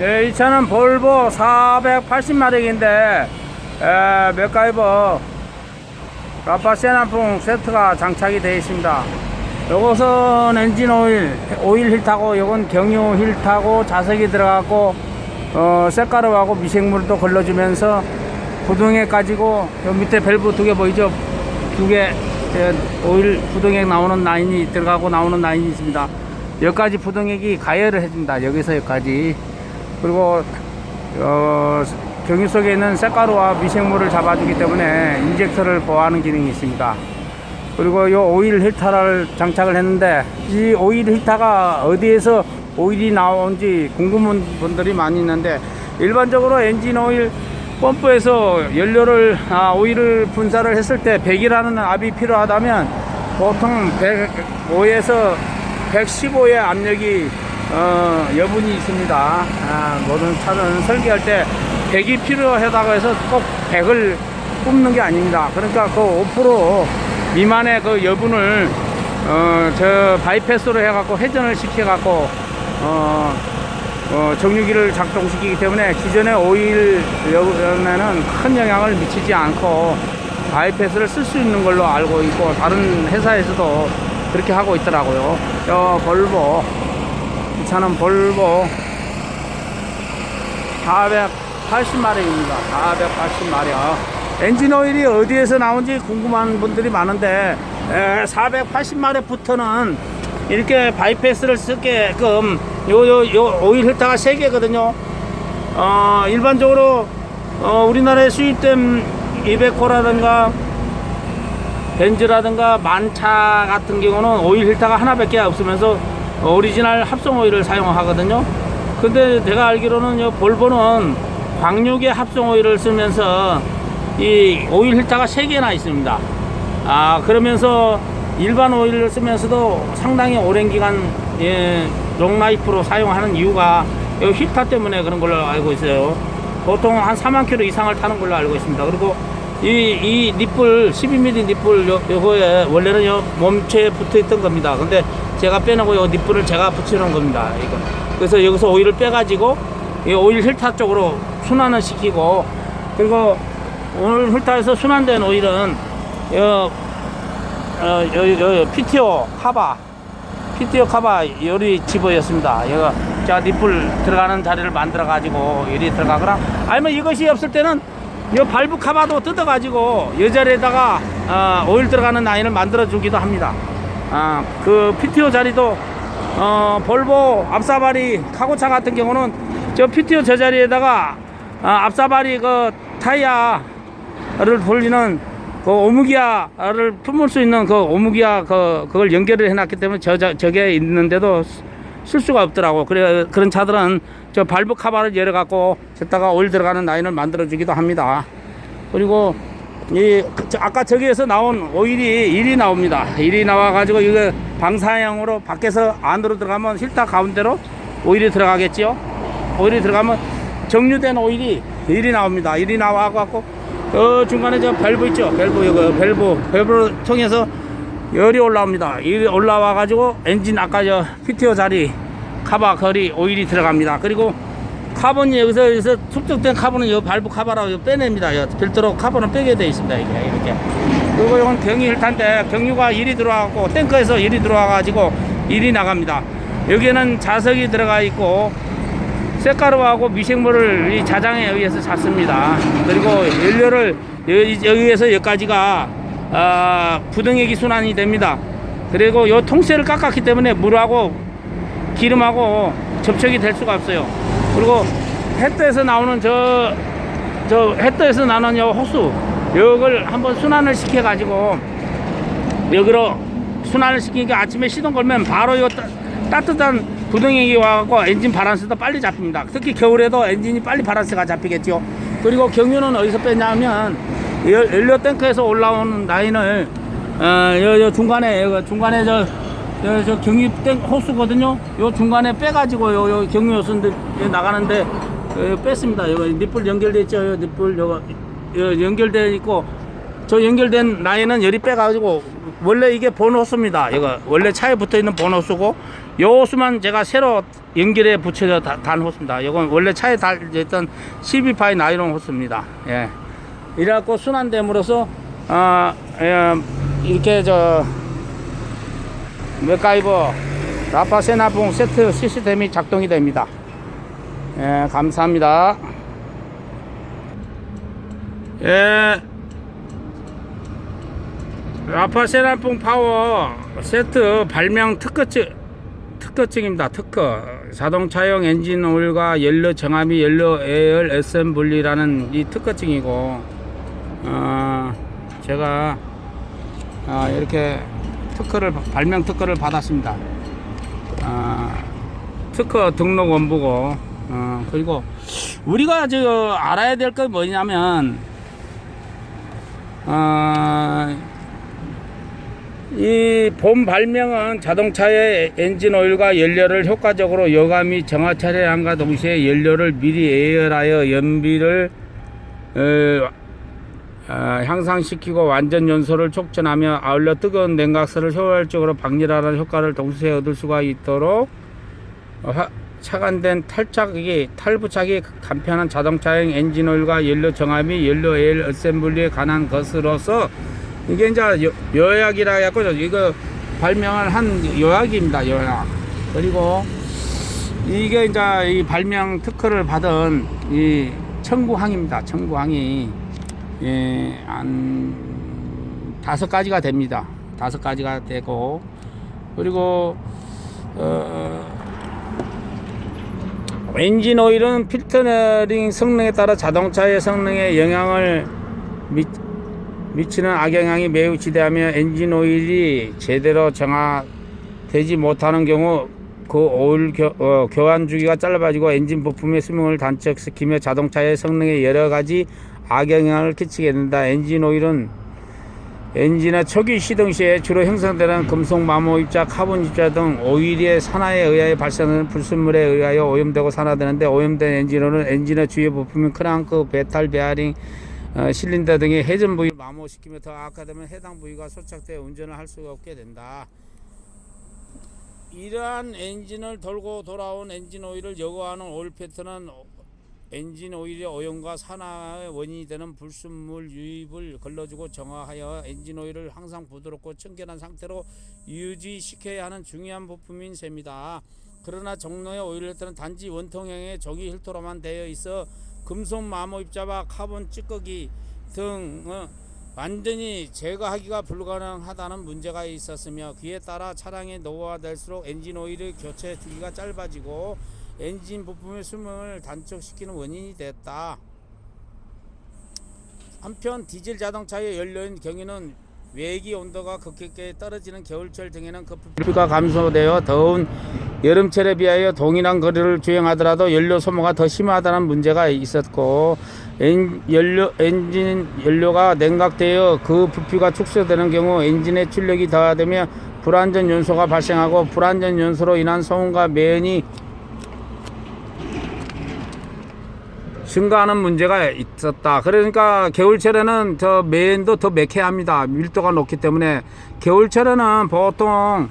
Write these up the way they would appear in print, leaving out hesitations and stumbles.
예, 이 차는 볼보 480마력인데 맥가이버 라파 세난풍 세트가 장착이 되어 있습니다. 요것은 엔진 오일 힐타고, 요건 경유 힐타고, 자석이 들어가고 쇳가루하고 미생물도 걸러주면서 부동액 가지고, 요 밑에 밸브 두 개 보이죠? 두 개 오일 부동액 나오는 라인이 들어가고 나오는 라인이 있습니다. 여기까지 부동액이 가열을 해줍니다. 여기서 여기까지. 그리고 경유 속에 있는 쇳가루와 미생물을 잡아주기 때문에 인젝터를 보호하는 기능이 있습니다. 그리고 이 오일 힐터를 장착을 했는데, 이 오일 힐터가 어디에서 오일이 나온지 궁금한 분들이 많이 있는데, 일반적으로 엔진 오일 펌프에서 연료를 오일을 분사를 했을 때 100이라는 압이 필요하다면 보통 105에서 115의 압력이 여분이 있습니다. 모든 차는 설계할 때 100이 필요하다고 해서 꼭 100을 뿜는 게 아닙니다. 그러니까 그 5% 미만의 그 여분을 저 바이패스로 해갖고 회전을 시켜갖고 정류기를 작동시키기 때문에 기존의 오일 여분에는 큰 영향을 미치지 않고 바이패스를 쓸 수 있는 걸로 알고 있고, 다른 회사에서도 그렇게 하고 있더라고요. 볼보, 이 차는 볼보 480마력입니다. 480마력. 엔진 오일이 어디에서 나온지 궁금한 분들이 많은데, 480마력부터는 이렇게 바이패스를 쓰게끔 요 오일 힐터가 3개거든요. 일반적으로 우리나라에 수입된 이베코라든가 벤즈라든가 만차 같은 경우는 오일 힐터가 하나밖에 없으면서 오리지널 합성 오일을 사용하거든요. 근데 내가 알기로는 요 볼보는 광육의 합성 오일을 쓰면서 이 오일 힐터가 3개나 있습니다. 그러면서 일반 오일을 쓰면서도 상당히 오랜 기간 롱라이프로 사용하는 이유가 이 힐터 때문에 그런 걸로 알고 있어요. 보통 한 4만 킬로 이상을 타는 걸로 알고 있습니다. 그리고 이 니플 12mm 니플 요거에 원래는 요 몸체에 붙어 있던 겁니다. 근데 제가 빼놓고 요 니플을 제가 붙이는 겁니다. 이거. 그래서 여기서 오일을 빼가지고 이 오일 힐터 쪽으로 순환을 시키고, 그리고 오일 힐터에서 순환된 오일은 PTO 카바 열이 집어였습니다. 이거 자 니플 들어가는 자리를 만들어 가지고 열이 들어가거나, 아니면 이것이 없을 때는 이 발브 카바도 뜯어 가지고 이 자리에다가 오일 들어가는 라인을 만들어 주기도 합니다. 그 PTO 자리도 볼보 앞사발이 카고차 같은 경우는 저 PTO 저 자리에다가 앞사발이 그 타이어를 돌리는 그 오무기아를 품을 수 있는 그 오무기아 그걸 연결을 해놨기 때문에 저게 있는데도 쓸 수가 없더라고. 그래 그런 차들은 저 발브 카바를 열어갖고 저다가 오일 들어가는 라인을 만들어 주기도 합니다. 그리고 아까 저기에서 나온 오일이 일이 나옵니다. 일이 나와가지고 이거 방사형으로 밖에서 안으로 들어가면 힐터 가운데로 오일이 들어가겠죠. 오일이 들어가면 정류된 오일이 일이 나옵니다. 일이 나와갖고 중간에 저 밸브 있죠. 밸브를 통해서 열이 올라옵니다. 열이 올라와 가지고 엔진 아까 저 PTO 자리 카바 거리 오일이 들어갑니다. 그리고 카본이 여기서 축적된 카본은 이 발브 카바라고 빼냅니다. 별도로 카본을 빼게 되어 있습니다. 이렇게. 그리고 이건 경유 힐타인데 경유가 일이 들어와갖고 탱크에서 일이 들어와가지고 일이 나갑니다. 여기에는 자석이 들어가 있고 쇳가루하고 미생물을 이 자장에 의해서 잡습니다. 그리고 연료를 여기에서 여기까지가 부등액이 순환이 됩니다. 그리고 이 통째를 깎았기 때문에 물하고 기름하고 접촉이 될 수가 없어요. 그리고 헤드에서 나오는 헤드에서 나오는 요 호수, 이걸 한번 순환을 시켜 가지고 여기로 순환을 시키니까 아침에 시동 걸면 바로 요 따뜻한 부등액이 와갖고 엔진 바란스도 빨리 잡힙니다. 특히 겨울에도 엔진이 빨리 바란스가 잡히겠죠. 그리고 경유는 어디서 뺐냐면 연료 탱크에서 올라오는 라인을 요 중간에 저 경유 탱크 호수거든요. 요 중간에 빼가지고 요 경유 호수인데 나가는데 뺐습니다. 요 니플 연결돼 있죠. 요 니플 요거 연결돼 있고, 저 연결된 라인은 열이 빼가지고 원래 이게 본 호수입니다. 이거 원래 차에 붙어 있는 본 호수고, 요 호수만 제가 새로 연결에 붙여져 단 호스입니다. 이건 원래 차에 달렸던 12파이 나일론 호스입니다. 예. 이래갖고 순환됨으로써 이렇게 맥가이버 라파 세나봉 세트 시스템이 작동이 됩니다. 예, 감사합니다. 예, 라파 세나봉 파워 세트 발명 특허증입니다. 특허 자동차용 엔진 오일과 연료 정함이 연료 에어 어셈블리라는 이 특허증이고, 제가 이렇게 발명 특허를 받았습니다. 특허 등록 원부고, 그리고 우리가 알아야 될 건 뭐냐면, 이 본 발명은 자동차의 엔진 오일과 연료를 효과적으로 여감이 정화차량과 동시에 연료를 미리 예열하여 연비를 향상시키고 완전 연소를 촉진하며 아울러 뜨거운 냉각수를 효율적으로 방열하는 효과를 동시에 얻을 수가 있도록 차관된 탈부착이 간편한 자동차용 엔진 오일과 연료 정화 및 연료 에어 어셈블리에 관한 것으로서, 이게 이제 요약이라 해갖고 이거 발명을 한 요약입니다. 요약. 그리고 이게 이제 이 발명 특허를 받은 이 청구항입니다. 청구항이 한 5가지가 됩니다. 5가지가 되고, 그리고 엔진 오일은 필터링 성능에 따라 자동차의 성능에 영향을 미치는 악영향이 매우 지대하며 엔진 오일이 제대로 정화되지 못하는 경우 그 오일 교환 주기가 짧아지고 엔진 부품의 수명을 단축시키며 자동차의 성능에 여러가지 악영향을 끼치게 된다. 엔진 오일은 엔진의 초기 시동 시에 주로 형성되는 금속 마모 입자, 카본 입자 등 오일의 산화에 의하여 발생하는 불순물에 의하여 오염되고 산화되는데, 오염된 엔진 오일은 엔진의 주요 부품인 크랑크, 배탈, 베어링, 실린더 등의 회전 부위를 마모시키며 더 악화되면 해당 부위가 소착되어 운전을 할 수가 없게 된다. 이러한 엔진을 돌고 돌아온 엔진 오일을 여과하는 오일 패턴은 엔진 오일의 오염과 산화의 원인이 되는 불순물 유입을 걸러주고 정화하여 엔진 오일을 항상 부드럽고 청결한 상태로 유지시켜야 하는 중요한 부품인 셈이다. 그러나 종로의 오일 필터는 단지 원통형의 종이 필터로만 되어 있어 금속 마모 입자와 카본 찌꺼기 등 완전히 제거하기가 불가능하다는 문제가 있었으며, 그에 따라 차량이 노후화될수록 엔진 오일의 교체 주기가 짧아지고 엔진 부품의 수명을 단축시키는 원인이 됐다. 한편 디젤 자동차의 연료인 경우는 외기 온도가 급격하게 떨어지는 겨울철 등에는 그 부피가 감소되어 더운 여름철에 비하여 동일한 거리를 주행하더라도 연료 소모가 더 심하다는 문제가 있었고, 엔진 연료가 냉각되어 그 부피가 축소되는 경우 엔진의 출력이 더하되며 불완전 연소가 발생하고, 불완전 연소로 인한 소음과 매연이 증가하는 문제가 있었다. 그러니까 겨울철에는 더 매연도 더 매캐합니다. 밀도가 높기 때문에. 겨울철에는 보통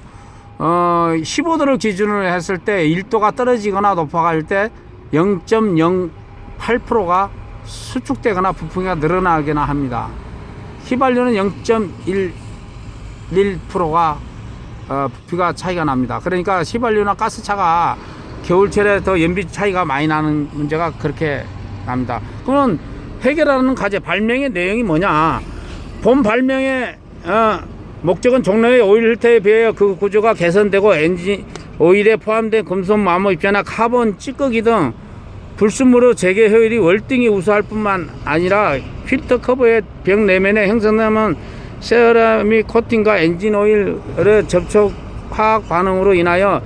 15도를 기준으로 했을 때 1도가 떨어지거나 높아갈 때 0.08%가 수축되거나 부품이 늘어나거나 합니다. 휘발유는 0.11%가 부피가 차이가 납니다. 그러니까 휘발유나 가스차가 겨울철에 더 연비 차이가 많이 나는 문제가 그렇게 납니다. 그러면 해결하는 과제, 발명의 내용이 뭐냐? 본 발명의 목적은 종로의 오일 필터에 비하여 그 구조가 개선되고 엔진 오일에 포함된 금속 마모 입자나 카본 찌꺼기 등 불순물의 제거 효율이 월등히 우수할 뿐만 아니라 필터 커버의 벽 내면에 형성되는 세라믹 코팅과 엔진 오일의 접촉 화학 반응으로 인하여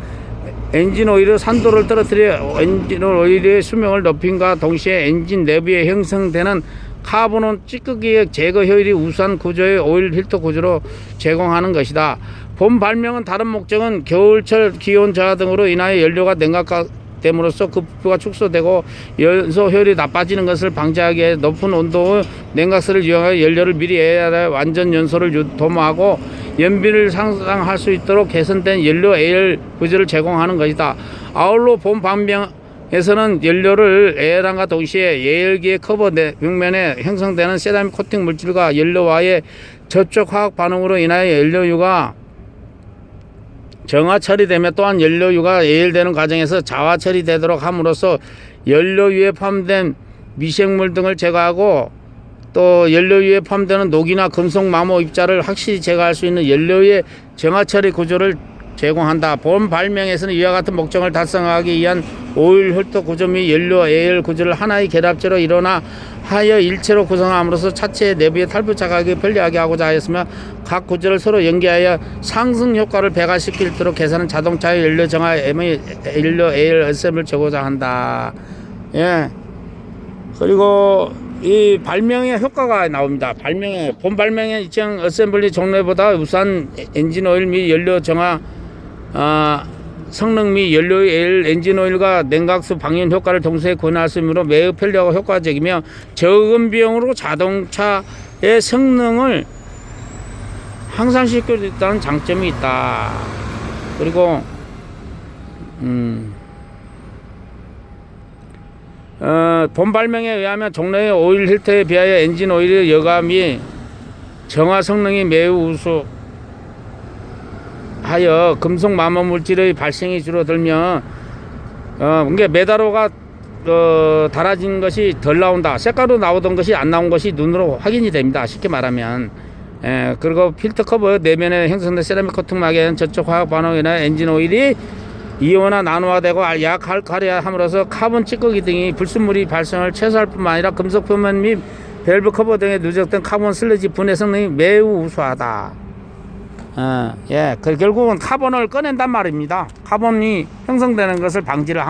엔진 오일의 산도를 떨어뜨려 엔진 오일의 수명을 높임과 동시에 엔진 내부에 형성되는 카본은 찌꺼기의 제거 효율이 우수한 구조의 오일 필터 구조로 제공하는 것이다. 본 발명은 다른 목적은 겨울철 기온 저하 등으로 인하여 연료가 냉각됨으로써 그 부피가 축소되고 연소 효율이 나빠지는 것을 방지하기 위해 높은 온도의 냉각수를 이용하여 연료를 미리 예열하여 완전 연소를 도모하고, 연비를 상승할 수 있도록 개선된 연료 AL 구조를 제공하는 것이다. 아울러 본 방향에서는 연료를 AL함과 동시에 예열기의 커버 벽면에 형성되는 세라믹 코팅 물질과 연료와의 접촉 화학 반응으로 인하여 연료유가 정화 처리되며 또한 연료유가 예열되는 과정에서 자화 처리되도록 함으로써 연료유에 포함된 미생물 등을 제거하고 또 연료유에 포함되는 녹이나 금속 마모 입자를 확실히 제거할 수 있는 연료유의 정화 처리 구조를 제공한다. 본 발명에서는 이와 같은 목적을 달성하기 위한 오일 홀터 구조 및 연료 AL 구조를 하나의 결합체로 일어나 하여 일체로 구성함으로써 차체 내부의 탈부 자각이 편리하게 하고자 하였으며 각 구조를 서로 연계하여 상승 효과를 배가시키도록 계산한 자동차의 연료 정화 연료 AL 어셈을 제고자 한다. 예. 그리고 이 발명의 효과가 나옵니다. 본 발명의 이층 어셈블리 종류보다 우수한 엔진 오일 및 연료 정화 성능 및 연료의 AL 엔진 오일과 냉각수 방연 효과를 동시에 구현할 수 있으므로 매우 편리하고 효과적이며 적은 비용으로 자동차의 성능을 향상시킬 수 있다는 장점이 있다. 그리고 본 발명에 의하면 종래의 오일 힐터에 비하여 엔진 오일의 여과 및 정화 성능이 매우 우수하여 금속 마모 물질의 발생이 줄어들며 그러니까 메다로가 달아진 것이 덜 나온다. 색깔로 나오던 것이 안 나온 것이 눈으로 확인이 됩니다. 쉽게 말하면. 그리고 필터 커버 내면에 형성된 세라믹 코팅막에는 저쪽 화학 반응으로 인해 엔진 오일이 이온화 나노화되고 약알칼리화 함으로써 카본 찌꺼기 등이 불순물이 발생을 최소할 뿐만 아니라 금속 표면 및 밸브 커버 등에 누적된 카본 슬러지 분해 성능이 매우 우수하다. 결국은 카본을 꺼낸단 말입니다. 카본이 형성되는 것을 방지를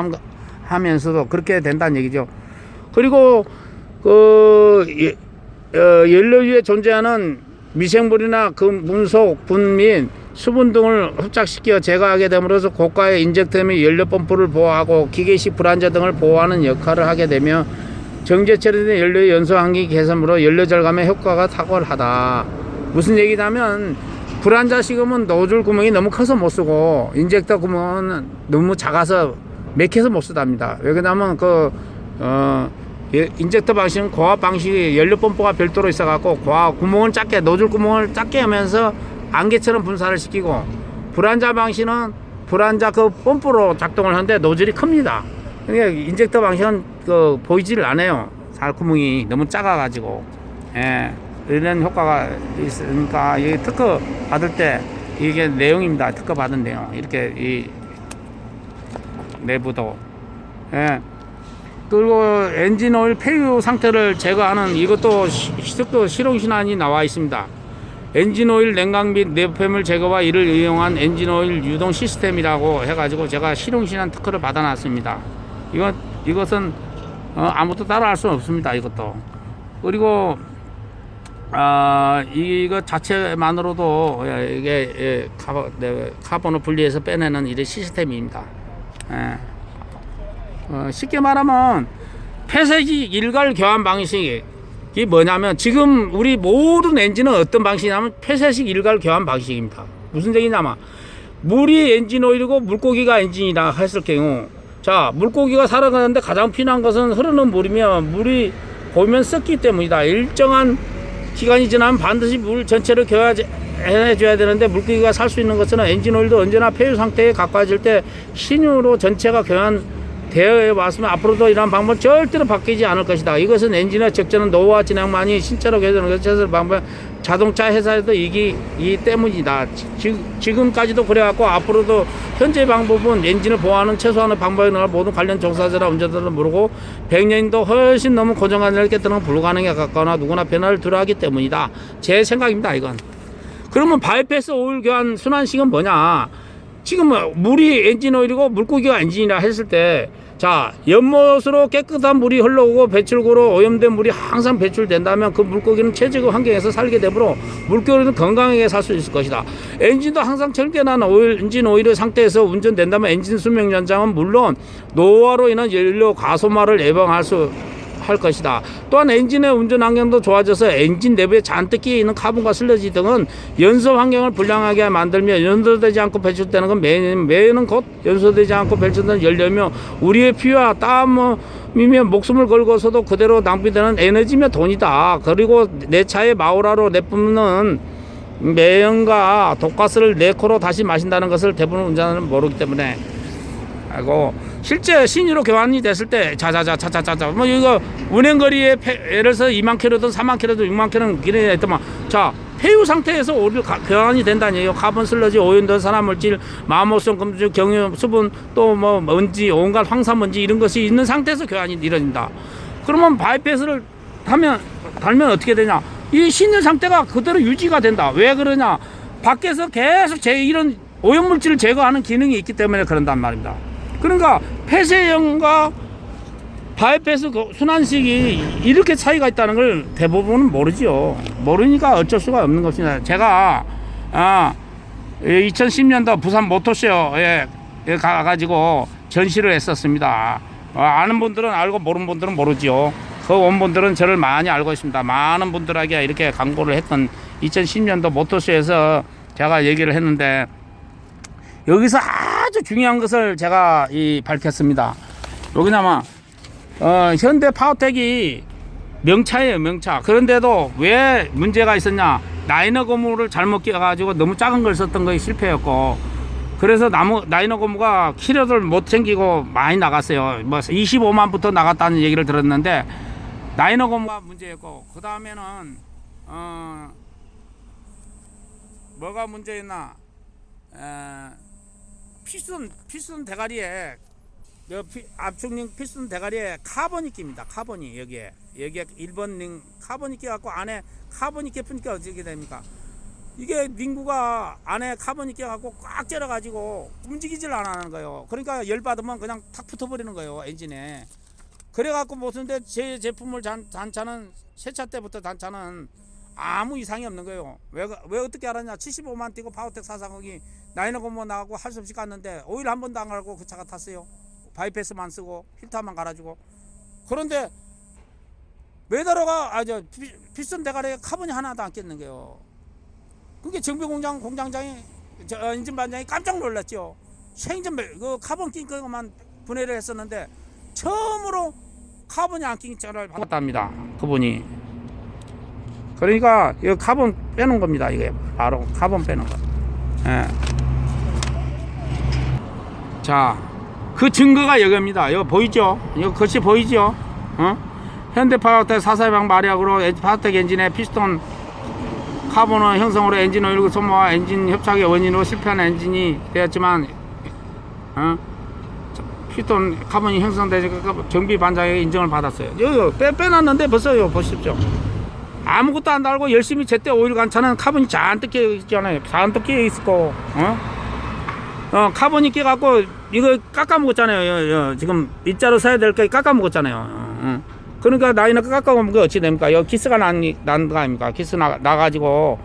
하면서도 그렇게 된다는 얘기죠. 그리고 연료유에 존재하는 미생물이나 그 문속, 분 및 수분 등을 흡착시켜 제거하게 됨으로써 고가의 인젝터 및 연료 펌프를 보호하고 기계식 불안자 등을 보호하는 역할을 하게 되며 정제 처리된 연료의 연소 환기 개선으로 연료 절감의 효과가 탁월하다. 무슨 얘기냐면 불안자 시금은 노즐 구멍이 너무 커서 못 쓰고 인젝터 구멍은 너무 작아서 맥혀서 못 쓰답니다. 왜 그러냐면 인젝터 방식은 고압 방식이 연료 펌프가 별도로 있어 갖고 구멍을 작게 노즐 구멍을 작게 하면서 안개처럼 분사를 시키고 불안자 방식은 불안자 그 펌프로 작동을 하는데 노즐이 큽니다. 그러니까 인젝터 방식은 보이지를 않아요. 살구멍이 너무 작아 가지고 이런 효과가 있으니까 이 특허 받을 때 이게 내용입니다. 특허 받은 내용 이렇게 이 내부도 그리고 엔진 오일 폐유 상태를 제거하는 이것도 특허 실용신안이 나와 있습니다. 엔진 오일 냉각 및 내부폐물 제거와 이를 이용한 엔진 오일 유동 시스템이라고 해가지고 제가 실용신안 특허를 받아놨습니다. 이것은 아무것도 따라할 수는 없습니다. 이것도. 그리고 이거 자체만으로도 이게 카본을 분리해서 빼내는 이런 시스템입니다. 쉽게 말하면 폐쇄식 일괄 교환 방식이 뭐냐면 지금 우리 모든 엔진은 어떤 방식이냐면 폐쇄식 일괄 교환 방식입니다. 무슨 얘기냐면 물이 엔진 오일이고 물고기가 엔진이라 했을 경우 자 물고기가 살아가는데 가장 필요한 것은 흐르는 물이면 물이 보면 썩기 때문이다. 일정한 기간이 지나면 반드시 물 전체를 교환해줘야 되는데 물고기가 살 수 있는 것은 엔진 오일도 언제나 폐유 상태에 가까워질 때 신유로 전체가 교환되어 왔으면 앞으로도 이러한 방법은 절대로 바뀌지 않을 것이다. 이것은 엔진의 적절한 노후화 진행만이 신체로 개선하는 것을 방법 자동차 회사에도 이 때문이다. 지금까지도 그래갖고 앞으로도 현재 방법은 엔진을 보호하는 최소한의 방법에 의한 모든 관련 종사자나 운전자들은 모르고 100년도 훨씬 넘은 고정관리를 깨뜨리는 불가능에 가까우나 누구나 변화를 두려워하기 때문이다. 제 생각입니다. 이건. 그러면 바이패스 오일 교환 순환식은 뭐냐? 지금 물이 엔진 오일이고 물고기가 엔진이라 했을 때 자 연못으로 깨끗한 물이 흘러오고 배출구로 오염된 물이 항상 배출된다면 그 물고기는 최적의 환경에서 살게 되므로 물고기는 건강하게 살 수 있을 것이다. 엔진도 항상 청결한 엔진 오일의 상태에서 운전된다면 엔진 수명 연장은 물론 노화로 인한 연료 가소마를 예방할 수 할 것이다. 또한 엔진의 운전 환경도 좋아져서 엔진 내부에 잔뜩 끼어 있는 카본과 슬러지 등은 연소 환경을 불량하게 만들며 연소되지 않고 배출되는 건 매연은 곧 연소되지 않고 배출되는 연료며 우리의 피와 땀이며 목숨을 걸고서도 그대로 낭비되는 에너지며 돈이다. 그리고 내 차의 마우라로 내뿜는 매연과 독가스를 내 코로 다시 마신다는 것을 대부분 운전자는 모르기 때문에. 하고 실제 신유로 교환이 됐을 때 자자자 뭐 이거 운행거리에 예를 들어서 2만 킬로든 4만 킬로든 6만 킬로는 기능이 있더만 자 폐유 상태에서 오일 교환이 된다는 얘기예요. 카본 슬러지 오염된 산화물질 마모성 금주 경유 수분 또 뭐 먼지 온갖 황사먼지 이런 것이 있는 상태에서 교환이 이루어진다. 그러면 바이패스를 달면 어떻게 되냐, 이 신유 상태가 그대로 유지가 된다. 왜 그러냐, 밖에서 계속 이런 오염물질을 제거하는 기능이 있기 때문에 그런단 말입니다. 그러니까 폐쇄형과 바이패스 순환식이 이렇게 차이가 있다는 걸 대부분은 모르죠. 모르니까 어쩔 수가 없는 것입니다. 제가 2010년도 부산 모터쇼에 가가지고 전시를 했었습니다. 아는 분들은 알고 모르는 분들은 모르죠. 그 온 분들은 저를 많이 알고 있습니다. 많은 분들에게 이렇게 광고를 했던 2010년도 모터쇼에서 제가 얘기를 했는데 여기서 아주 중요한 것을 제가 밝혔습니다. 여기냐면 현대 파워텍이 명차예요, 명차. 그런데도 왜 문제가 있었냐, 라이너 고무를 잘못 끼워가지고 너무 작은 걸 썼던 것이 실패였고, 그래서 라이너 고무가 키로를 못 챙기고 많이 나갔어요. 뭐 25만부터 나갔다는 얘기를 들었는데 라이너 고무가 문제였고, 그 다음에는 뭐가 문제였나, 피스톤 대가리에 압축링 피스톤 대가리에 카본이 낍니다. 카본이 여기에 1번 링 카본이 껴갖고 안에 카본이 껴프니까 어떻게 됩니까? 이게 링구가 안에 카본이 껴갖고 꽉 쩔어가지고 움직이질 않는 거예요. 그러니까 열 받으면 그냥 탁 붙어버리는 거예요, 엔진에. 그래갖고 무슨데 제 제품을 단차는 세차 때부터 단차는 아무 이상이 없는 거예요. 왜 어떻게 알았냐, 75만 뛰고 파워텍 440이 라이너 고무 나가고 할 수 없이 갔는데 오일 한 번도 안 갈고 그 차가 탔어요. 바이패스만 쓰고 필터만 갈아주고. 그런데 메다로가 피스톤 대가리에 카본이 하나도 안 꼈는 거예요. 그게 정비 공장장이 엔진 반장이 깜짝 놀랐죠. 생전 그 카본 낀 것만 분해를 했었는데 처음으로 카본이 안 낀 차를 받았답니다, 그분이. 그러니까 이 카본 빼는 겁니다. 이게 바로 카본 빼는 거. 예. 자, 그 증거가 여기입니다. 이거 보이죠? 이거 글씨 보이죠? 현대파워텍 440방 마력으로 파워텍 엔진의 피스톤 카본의 형성으로 엔진 오일 소모와 엔진 협착의 원인으로 실패한 엔진이 되었지만 피스톤 카본이 형성되니까 정비 반장에게 인정을 받았어요. 여기 빼놨는데 벌써 이거 보십시오. 아무것도 안 달고 열심히 제때 오일 관차는 카본이 잔뜩 끼어 있잖아요. 잔뜩 끼어 있고, 카본이 끼어갖고 이거 깎아 먹었잖아요. 지금 일자로 써야 될 거 깎아 먹었잖아요. 그러니까 라이너 깎아 먹은 게 어찌 됩니까? 여기 키스가 난 거 아닙니까? 키스 나가지고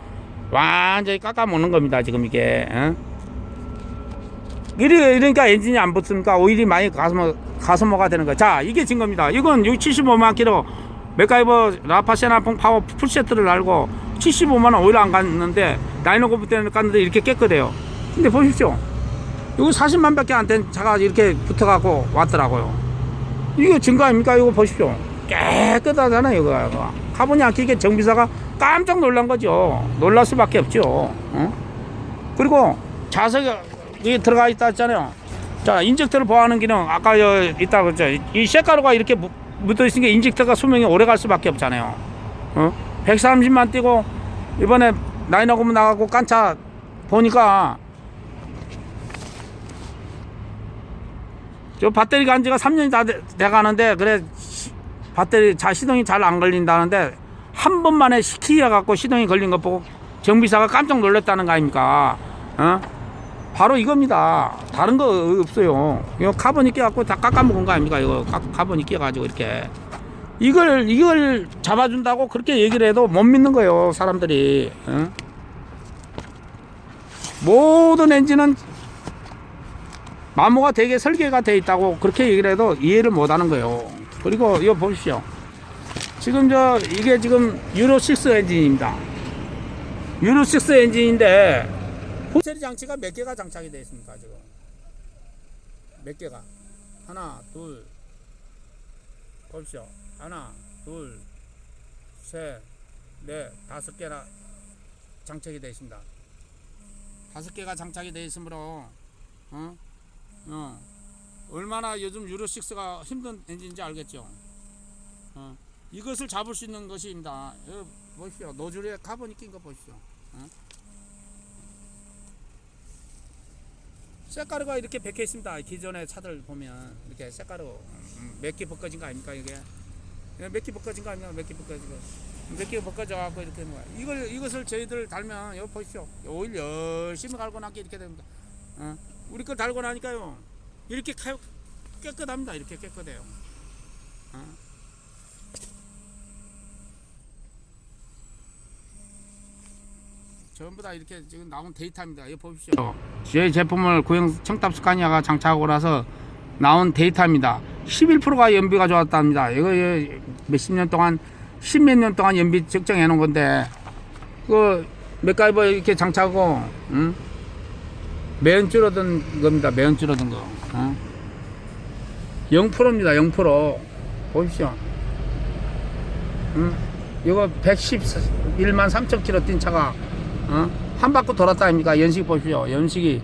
완전히 깎아 먹는 겁니다, 지금 이게. 이러니까 엔진이 안 붙습니까? 오일이 많이 가소모가 되는 거예요. 자, 이게 증거입니다. 이건 75만 킬로 맥가이버 라파세나풍 파워 풀세트를 달고 75만원 오일 안 갔는데 라이너 고무 때문에 갔는데 이렇게 깨끗해요. 근데 보십시오, 이거 40만 밖에 안 된 차가 이렇게 붙어갖고 왔더라고요. 이거 증거 아닙니까? 이거 보십시오, 깨끗하잖아요. 이거 카본이 안 끼게 정비사가 깜짝 놀란 거죠. 놀랄 수밖에 없죠. 그리고 좌석에 들어가 있다 했잖아요. 자, 인젝터를 보호하는 기능 아까 있다고 했죠. 이 쇳가루가 이렇게 묻어 있으니까 인젝터가 수명이 오래 갈 수밖에 없잖아요. 130만 뛰고 이번에 라이너 고무 나가고 깐차 보니까 저 배터리 간 지가 3년이 다 돼가는데 그래 배터리 시동이 잘 안 걸린다는데 한 번만에 시키려 갖고 시동이 걸린 거 보고 정비사가 깜짝 놀랐다는 거 아닙니까? 바로 이겁니다. 다른 거 없어요. 이거 카본이 끼어갖고 다 깎아먹은 거 아닙니까? 이거 카본이 끼어가지고 이렇게 이걸 잡아준다고 그렇게 얘기를 해도 못 믿는 거예요, 사람들이. 모든 엔진은 마모가 되게 설계가 돼 있다고 그렇게 얘기를 해도 이해를 못 하는 거예요. 그리고 이거 보십시오. 지금 이게 지금 유로6 엔진입니다. 유로6 엔진인데 호텔 장치가 몇 개가 장착이 되어 있습니까? 지금 몇 개가? 하나, 둘, 보십시오. 하나, 둘, 셋, 넷, 5개나 장착이 되어 있습니다. 5개가 장착이 되어 있으므로 얼마나 요즘 유로6가 힘든 엔진인지 알겠죠? 이것을 잡을 수 있는 것입니다. 여기 보십시오. 노즐에 카본이 낀 거 보십시오. 색가루가 이렇게 박혀 있습니다. 기존의 차들 보면 이렇게 색가루 몇 개 벗겨진 거 아닙니까? 이게 몇 개 벗겨진 거 아닙니까? 몇 개 벗겨진 거. 몇 개 벗겨져 갖고 이렇게 되는 거야. 이것을 저희들 달면 여기 보십시오. 오일 열심히 갈고 나게 이렇게 됩니다. 우리 거 달고 나니까요. 이렇게 깨끗합니다. 이렇게 깨끗해요. 전부 다 이렇게 지금 나온 데이터입니다. 이거 보십시오. 저희 제품을 구형 청탑 스카니아가 장착하고 나서 나온 데이터입니다. 11%가 연비가 좋았답니다. 이거 몇십 년 동안, 십몇 년 동안 연비 측정해 놓은 건데, 그 맥가이버 이렇게 장착하고, 매연 줄어든 겁니다. 매연 줄어든 거. 0%입니다. 0%. 보십시오. 이거 111만 3천 킬로 뛴 차가 한 바퀴 돌았다 아닙니까? 연식 보십시오. 연식이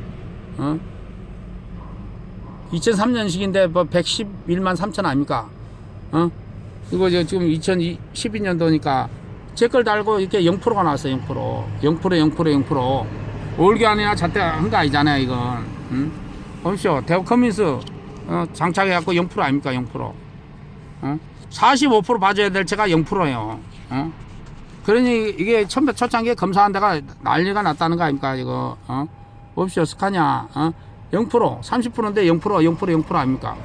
2003년식인데 뭐 111만 3천 아닙니까? 이거 지금 2012년도니까 제 걸 달고 이렇게 0%가 나왔어요. 0%. 올게 아니야 자태 한 거 아니잖아요. 이건 보십시오. 대우 커민스 장착해갖고 0% 아닙니까? 0%. 45% 봐줘야 될 차가 0%예요. 그러니 이게 초창기에 검사한 데가 난리가 났다는 거 아닙니까? 이거 보십시오. 스카니아 0% 30%인데 0% 아닙니까?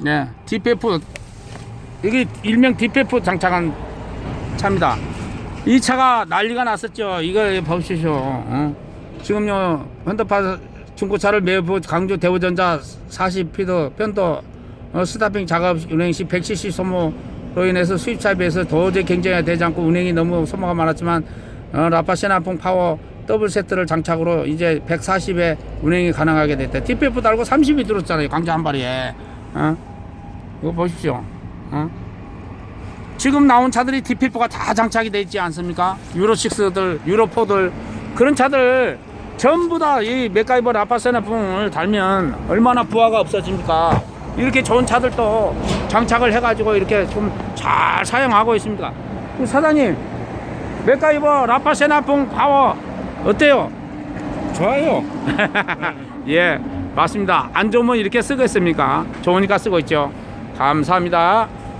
네, DPF 이게 일명 DPF 장착한 차입니다. 이 차가 난리가 났었죠. 이거 보십시오. 지금요 현대파 중고차를 매부 강조 대우전자 40피드 편도 스타핑 작업 운행 시 100cc 소모로 인해서 수입차에 비해서 도저히 경쟁이 되지 않고 운행이 너무 소모가 많았지만 라파시나풍 파워 더블 세트를 장착으로 이제 140에 운행이 가능하게 됐다. DPF 달고 30이 들었잖아요. 강조 한 발에. 이거 보십시오. 지금 나온 차들이 DPF가 다 장착이 되어 있지 않습니까? 유로6들, 유로4들 그런 차들 전부 다 이 맥가이버 라파시나풍을 달면 얼마나 부하가 없어집니까? 이렇게 좋은 차들도 장착을 해가지고 이렇게 좀 잘 사용하고 있습니다. 사장님, 맥가이버 라파시나풍 파워 어때요? 좋아요. 예, 맞습니다. 안 좋으면 이렇게 쓰겠습니까? 좋으니까 쓰고 있죠. 감사합니다.